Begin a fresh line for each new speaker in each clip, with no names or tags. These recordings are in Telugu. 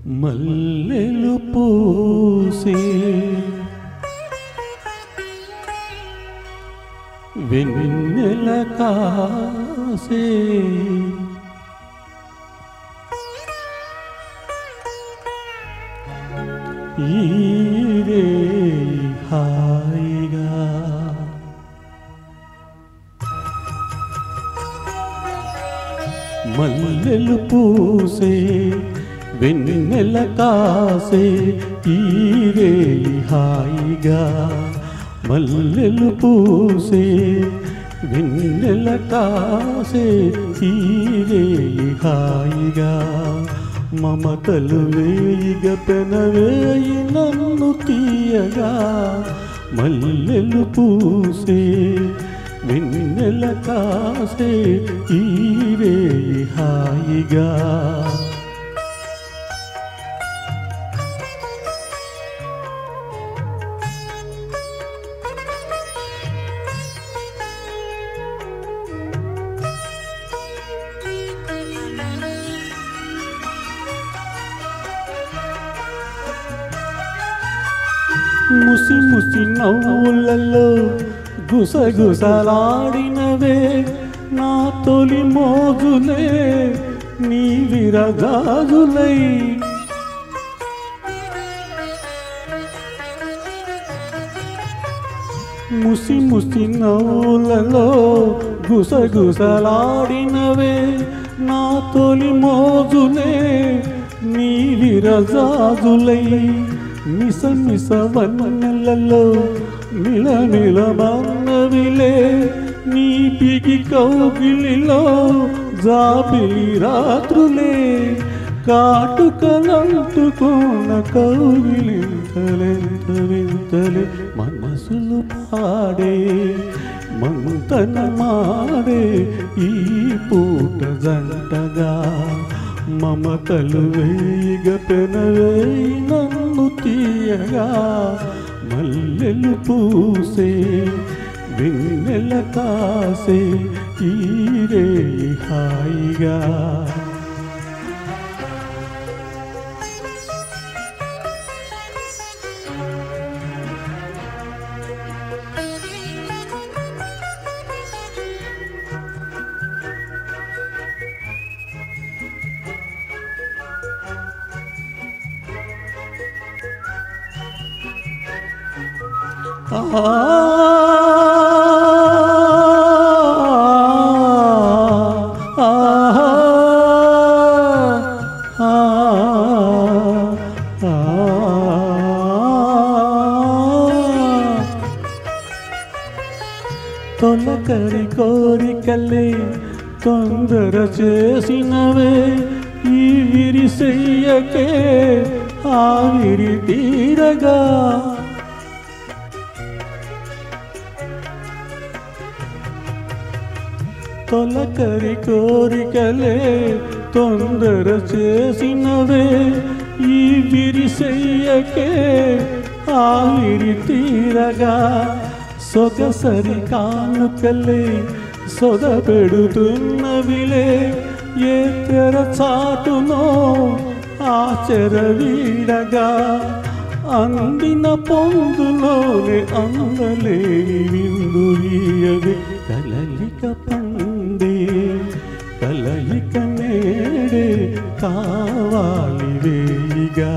మల్లెలు పూసే వెన్నెల కాసే ఈరే హాయిగా మల్లెలు పూసే వెన్నెల కాసే ఈరే హాయిగా మల్లెలు పూసే వెన్నెల కాసే ఈరే హాయిగా మమతలు వేయిగ పెనవేయి నన్ను తీయగా మల్లెలు పూసే వెన్నెల కాసే ఈరే హాయిగా ముసి ముసి నవ్వులలో గుసగుసలాడినవే నా తొలి మోజులే నీ విరగాజులై ముసి ముసి నవ్వులలో గుసగుసలాడినవే నా తొలి మోజులే నీ విరగాజులై మిస మిస వన్నెలలో మిలమిల మన్నవిలే నీ పిగి కౌగిలిలో జాబిలి రాత్రులే కాటుకలంటుకున్న కౌగిలింతలెంత వింతలే మనసులు పాడే మంతన మాడే ఈ పూట జంటగా మమతలు వేయిగ పెనవేయి నన్ను తీయగా మల్లెలు పూసే వెన్నెల కాసే ఈరే హాయిగా తొలకరి కోరికలే తొందర చేసినవే ఈ విరిసెయ్యకే ఆవిరి తీరగా తొలకరి కోరికలే తొందర చేసినవే ఈ విరిసెయ్యకే ఆవిరి తీరగా సొగసరి కానుకలే సొద పెడుతున్నవిలే ఏ తెర చాటునో ఆచర వీడగా అందిన పొందులోనే అందలేని విందులీయవి కలయిక పండే కలయిక నేడే కావాలి వేయిగా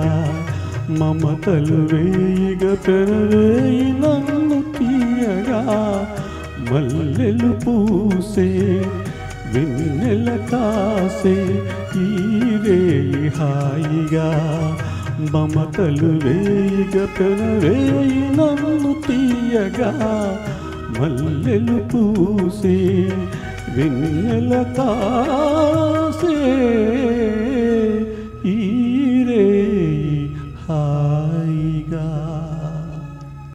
మమతలు వేయిగ పెరవేయి నన్ను తీయగా మల్లెలు పూసే వెన్నెల కాసే ఈరే హాయిగా మమతలు వేయిగ పెరవేయి నన్ను తీయగా మల్లెలు పూసే వెన్నెల కాసే ఈ